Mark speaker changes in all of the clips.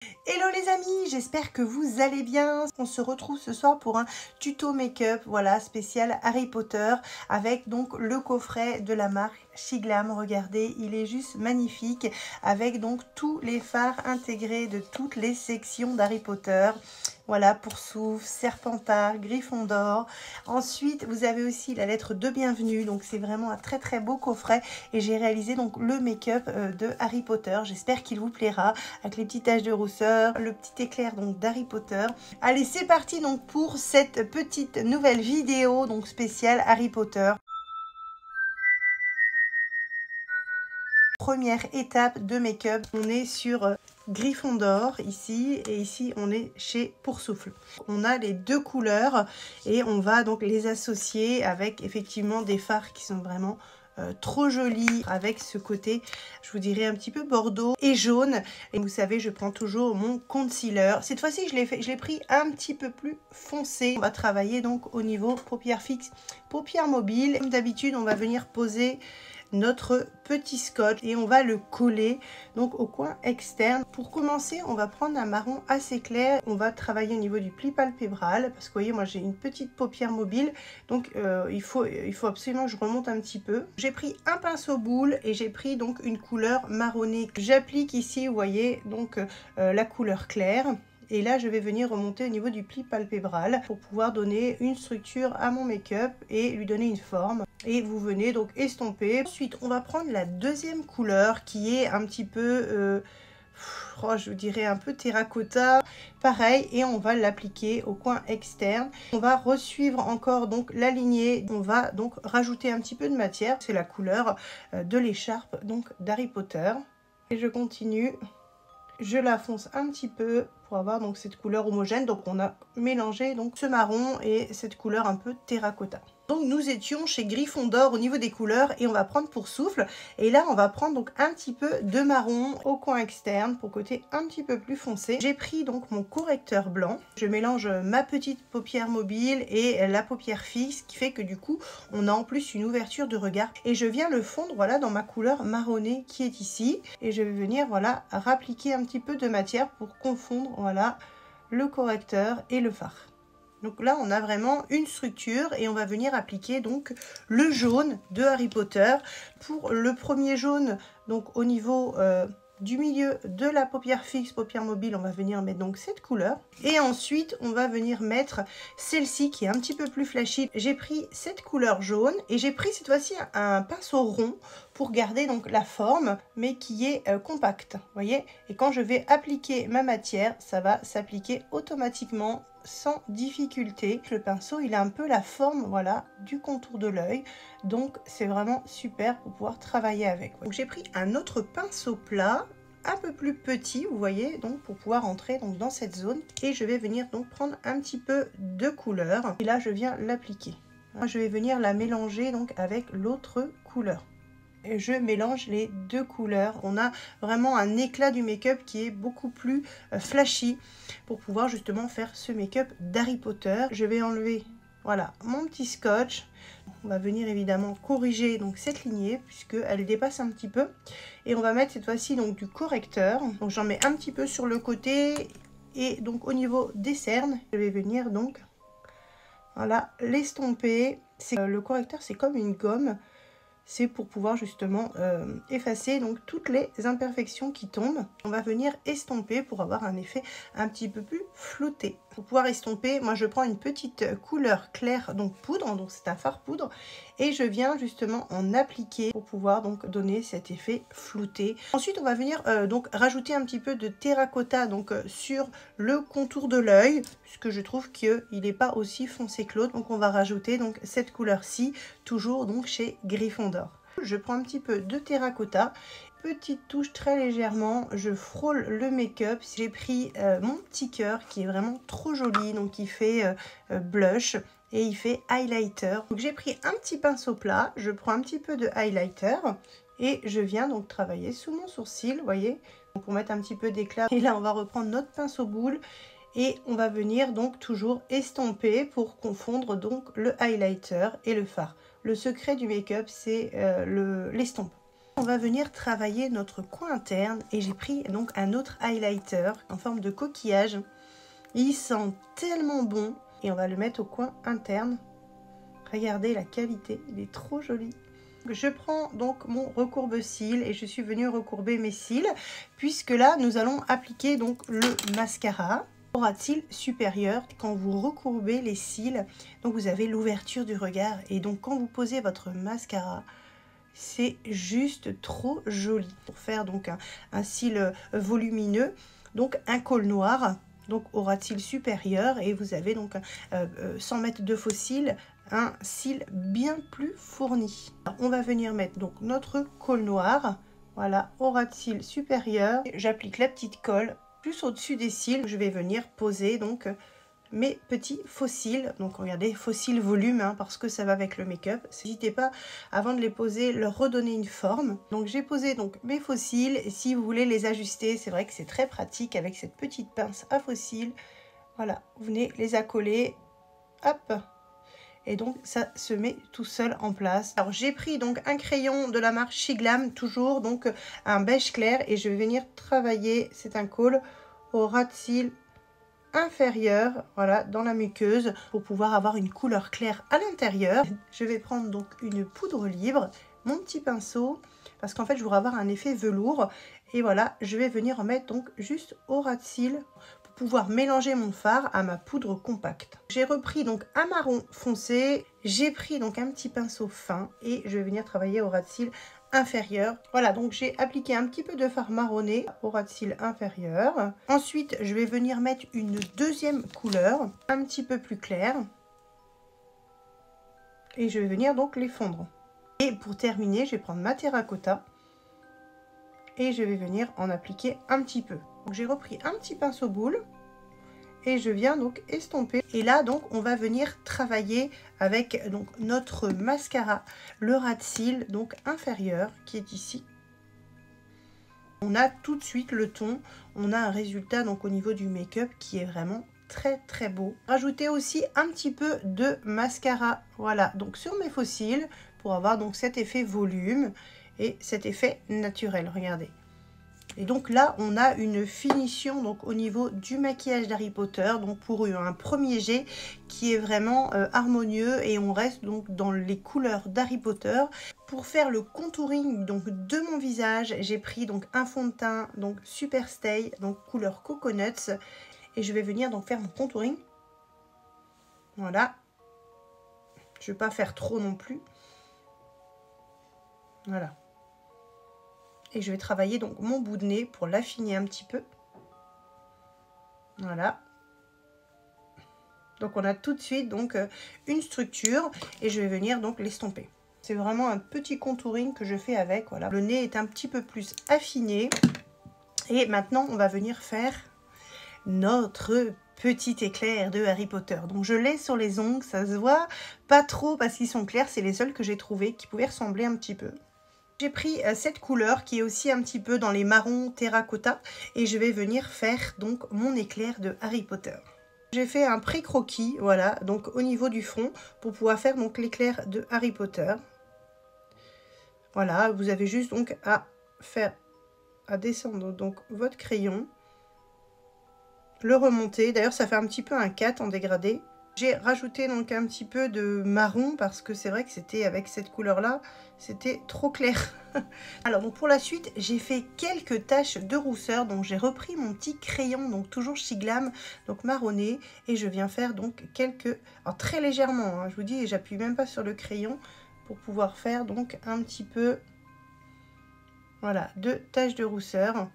Speaker 1: Hello les amis, j'espère que vous allez bien. On se retrouve ce soir pour un tuto make-up, voilà, spécial Harry Potter, avec donc le coffret de la marque Shiglam. Regardez, il est juste magnifique, avec donc tous les fards intégrés de toutes les sections d'Harry Potter. Voilà, Poursoufle, Serpentard, Gryffondor. Ensuite, vous avez aussi la lettre de bienvenue. Donc, c'est vraiment un très beau coffret. Et j'ai réalisé donc le make-up de Harry Potter. J'espère qu'il vous plaira. Avec les petites taches de rousseur, le petit éclair donc d'Harry Potter. Allez, c'est parti donc pour cette petite nouvelle vidéo donc spéciale Harry Potter. Première étape de make-up, on est sur Gryffondor ici et ici on est chez Poursoufle. On a les deux couleurs et on va donc les associer avec effectivement des fards qui sont vraiment trop jolis, avec ce côté je vous dirais un petit peu bordeaux et jaune. Et vous savez, je prends toujours mon concealer. Cette fois-ci je l'ai pris un petit peu plus foncé. On va travailler donc au niveau paupières fixes, paupières mobiles. Comme d'habitude, on va venir poser notre petit scotch et on va le coller donc au coin externe. Pour commencer, on va prendre un marron assez clair. On va travailler au niveau du pli palpébral parce que vous voyez, moi j'ai une petite paupière mobile, donc il faut absolument que je remonte un petit peu. J'ai pris un pinceau boule et j'ai pris donc une couleur marronnée. J'applique ici, vous voyez, donc la couleur claire. Et là, je vais venir remonter au niveau du pli palpébral pour pouvoir donner une structure à mon make-up et lui donner une forme. Et vous venez donc estomper. Ensuite, on va prendre la deuxième couleur qui est un petit peu, je vous dirais un peu terracotta. Pareil, et on va l'appliquer au coin externe. On va resuivre encore donc la lignée. On va donc rajouter un petit peu de matière. C'est la couleur de l'écharpe donc d'Harry Potter. Et je continue. Je la fonce un petit peu pour avoir donc cette couleur homogène. Donc on a mélangé donc ce marron et cette couleur un peu terracotta. Donc nous étions chez Gryffondor au niveau des couleurs et on va prendre Poursoufle. Et là on va prendre donc un petit peu de marron au coin externe pour côté un petit peu plus foncé. J'ai pris donc mon correcteur blanc. Je mélange ma petite paupière mobile et la paupière fixe, qui fait que du coup on a en plus une ouverture de regard. Et je viens le fondre voilà dans ma couleur marronnée qui est ici. Et je vais venir voilà rappliquer un petit peu de matière pour confondre voilà le correcteur et le fard. Donc là, on a vraiment une structure et on va venir appliquer donc le jaune de Harry Potter. Pour le premier jaune, donc au niveau du milieu de la paupière fixe, paupière mobile, on va venir mettre donc cette couleur. Et ensuite, on va venir mettre celle-ci qui est un petit peu plus flashy. J'ai pris cette couleur jaune et j'ai pris cette fois-ci un pinceau rond pour garder donc la forme, mais qui est compacte, voyez. Et quand je vais appliquer ma matière, ça va s'appliquer automatiquement sans difficulté. Le pinceau, il a un peu la forme, voilà, du contour de l'œil, donc c'est vraiment super pour pouvoir travailler avec. Donc j'ai pris un autre pinceau plat, un peu plus petit, vous voyez, donc pour pouvoir entrer donc dans cette zone, et je vais venir donc prendre un petit peu de couleur, et là je viens l'appliquer. Je vais venir la mélanger donc avec l'autre couleur. Et je mélange les deux couleurs. On a vraiment un éclat du make-up qui est beaucoup plus flashy pour pouvoir justement faire ce make-up d'Harry Potter. Je vais enlever voilà mon petit scotch. On va venir évidemment corriger donc cette lignée puisqu'elle dépasse un petit peu. Et on va mettre cette fois-ci donc du correcteur. Donc j'en mets un petit peu sur le côté et donc au niveau des cernes, je vais venir donc voilà l'estomper. Le correcteur, c'est comme une gomme. C'est pour pouvoir justement effacer donc toutes les imperfections qui tombent. On va venir estomper pour avoir un effet un petit peu plus flouté. Pour pouvoir estomper, moi je prends une petite couleur claire, donc poudre, donc c'est un fard poudre, et je viens justement en appliquer pour pouvoir donc donner cet effet flouté. Ensuite on va venir donc rajouter un petit peu de terracotta donc sur le contour de l'œil, puisque je trouve qu'il n'est pas aussi foncé que l'autre. Donc on va rajouter donc cette couleur-ci, toujours donc chez Gryffondor. Je prends un petit peu de terracotta, petite touche très légèrement, je frôle le make-up. J'ai pris mon petit cœur qui est vraiment trop joli, donc il fait blush et il fait highlighter. Donc j'ai pris un petit pinceau plat, je prends un petit peu de highlighter et je viens donc travailler sous mon sourcil, vous voyez, pour mettre un petit peu d'éclat. Et là on va reprendre notre pinceau boule et on va venir donc toujours estomper pour confondre donc le highlighter et le fard. Le secret du make-up, c'est l'estompe. On va venir travailler notre coin interne et j'ai pris donc un autre highlighter en forme de coquillage. Il sent tellement bon et on va le mettre au coin interne. Regardez la qualité, il est trop joli. Je prends donc mon recourbe-cils et je suis venue recourber mes cils puisque là nous allons appliquer donc le mascara au ras de cils supérieur. Quand vous recourbez les cils, donc vous avez l'ouverture du regard et donc quand vous posez votre mascara, c'est juste trop joli. Pour faire donc un cil volumineux, donc un col noir, donc au ras de cils supérieur et vous avez donc 100 mètres de faux cils, un cil bien plus fourni. Alors, on va venir mettre donc notre col noir, voilà, au ras de cils supérieur. J'applique la petite colle plus au-dessus des cils. Je vais venir poser donc mes petits faux cils. Donc regardez, faux cils volume hein, parce que ça va avec le make-up. N'hésitez pas avant de les poser, leur redonner une forme. Donc j'ai posé donc mes faux cils et si vous voulez les ajuster, c'est vrai que c'est très pratique avec cette petite pince à faux cils. Voilà, vous venez les accoler, hop. Et donc ça se met tout seul en place. Alors j'ai pris donc un crayon de la marque Shiglam, toujours donc un beige clair et je vais venir travailler, c'est un col au ras de cils inférieur, voilà, dans la muqueuse pour pouvoir avoir une couleur claire à l'intérieur. Je vais prendre donc une poudre libre, mon petit pinceau, parce qu'en fait je voudrais avoir un effet velours et voilà, je vais venir en mettre donc juste au ras de cils pour pouvoir mélanger mon fard à ma poudre compacte. J'ai repris donc un marron foncé, j'ai pris donc un petit pinceau fin et je vais venir travailler au ras de cils inférieur. Voilà, donc j'ai appliqué un petit peu de fard marronné au ras de cils inférieur. Ensuite, je vais venir mettre une deuxième couleur, un petit peu plus claire. Et je vais venir donc les fondre. Et pour terminer, je vais prendre ma terracotta et je vais venir en appliquer un petit peu. Donc j'ai repris un petit pinceau boule et je viens donc estomper. Et là donc on va venir travailler avec donc notre mascara, le ras de cils donc inférieur qui est ici. On a tout de suite le ton, on a un résultat donc au niveau du make-up qui est vraiment très beau. Rajoutez aussi un petit peu de mascara, voilà, donc sur mes faux cils pour avoir donc cet effet volume et cet effet naturel, regardez. Et donc là, on a une finition donc au niveau du maquillage d'Harry Potter, donc pour un premier jet qui est vraiment harmonieux et on reste donc dans les couleurs d'Harry Potter. Pour faire le contouring donc de mon visage, j'ai pris donc un fond de teint donc Super Stay donc couleur Coconuts et je vais venir donc faire mon contouring. Voilà. Je ne vais pas faire trop non plus. Voilà. Et je vais travailler donc mon bout de nez pour l'affiner un petit peu. Voilà. Donc on a tout de suite donc une structure et je vais venir donc l'estomper. C'est vraiment un petit contouring que je fais avec. Voilà. Le nez est un petit peu plus affiné. Et maintenant on va venir faire notre petit éclair de Harry Potter. Donc je l'ai sur les ongles, ça se voit pas trop parce qu'ils sont clairs. C'est les seuls que j'ai trouvés qui pouvaient ressembler un petit peu. J'ai pris cette couleur qui est aussi un petit peu dans les marrons terracotta et je vais venir faire donc mon éclair de Harry Potter. J'ai fait un pré-croquis, voilà, donc au niveau du front pour pouvoir faire donc l'éclair de Harry Potter. Voilà, vous avez juste donc à descendre donc votre crayon, le remonter. D'ailleurs, ça fait un petit peu un 4 en dégradé. J'ai rajouté donc un petit peu de marron parce que c'est vrai que c'était avec cette couleur là, c'était trop clair. Alors donc pour la suite, j'ai fait quelques taches de rousseur, donc j'ai repris mon petit crayon, donc toujours Shiglam, donc marronné, et je viens faire donc quelques, alors très légèrement, hein, je vous dis, j'appuie même pas sur le crayon pour pouvoir faire donc un petit peu, voilà, de taches de rousseur.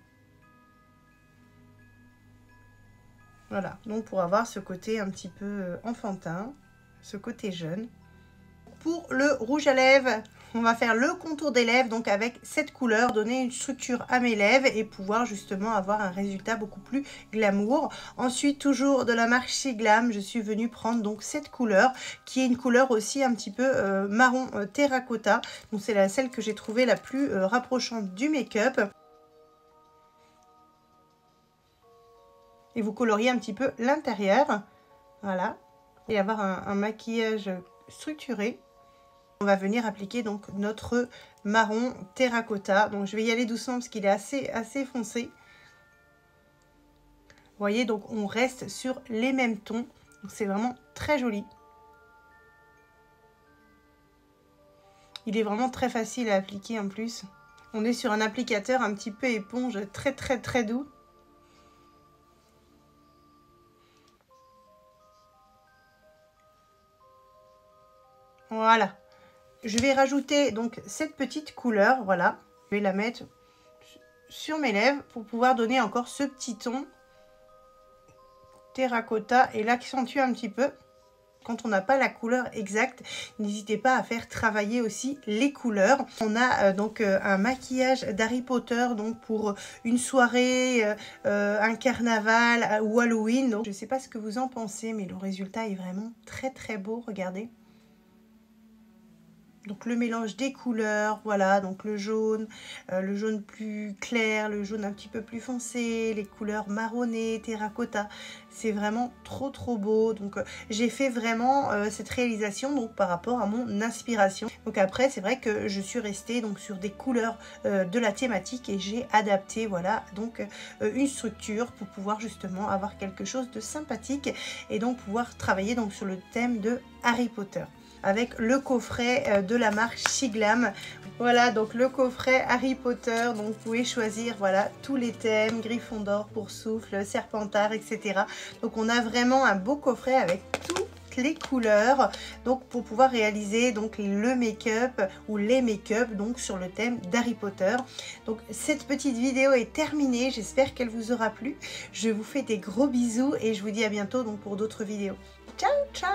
Speaker 1: Voilà, donc pour avoir ce côté un petit peu enfantin, ce côté jeune. Pour le rouge à lèvres, on va faire le contour des lèvres, donc avec cette couleur, donner une structure à mes lèvres et pouvoir justement avoir un résultat beaucoup plus glamour. Ensuite, toujours de la marque Shiglam, je suis venue prendre donc cette couleur, qui est une couleur aussi un petit peu marron terracotta. Donc c'est celle que j'ai trouvée la plus rapprochante du make-up. Et vous coloriez un petit peu l'intérieur, voilà, et avoir un maquillage structuré. On va venir appliquer donc notre marron terracotta. Donc je vais y aller doucement parce qu'il est assez foncé. Vous voyez, donc on reste sur les mêmes tons. C'est vraiment très joli. Il est vraiment très facile à appliquer en plus. On est sur un applicateur un petit peu éponge, très doux. Voilà. Je vais rajouter donc cette petite couleur, voilà. Je vais la mettre sur mes lèvres pour pouvoir donner encore ce petit ton terracotta et l'accentuer un petit peu. Quand on n'a pas la couleur exacte, n'hésitez pas à faire travailler aussi les couleurs. On a donc un maquillage d'Harry Potter donc pour une soirée, un carnaval ou Halloween. Donc, je ne sais pas ce que vous en pensez, mais le résultat est vraiment très beau. Regardez. Donc le mélange des couleurs, voilà, donc le jaune plus clair, le jaune un petit peu plus foncé, les couleurs marronnées, terracotta, c'est vraiment trop beau. Donc j'ai fait vraiment cette réalisation donc par rapport à mon inspiration. Donc après c'est vrai que je suis restée donc sur des couleurs de la thématique et j'ai adapté voilà donc une structure pour pouvoir justement avoir quelque chose de sympathique et donc pouvoir travailler donc sur le thème de Harry Potter. Avec le coffret de la marque Shiglam. Voilà, donc le coffret Harry Potter. Donc vous pouvez choisir voilà tous les thèmes, Gryffondor, Poursoufle, Serpentard, etc. Donc on a vraiment un beau coffret avec toutes les couleurs. Donc pour pouvoir réaliser donc le make-up ou les make-up donc sur le thème d'Harry Potter. Donc cette petite vidéo est terminée. J'espère qu'elle vous aura plu. Je vous fais des gros bisous et je vous dis à bientôt donc pour d'autres vidéos. Ciao ciao.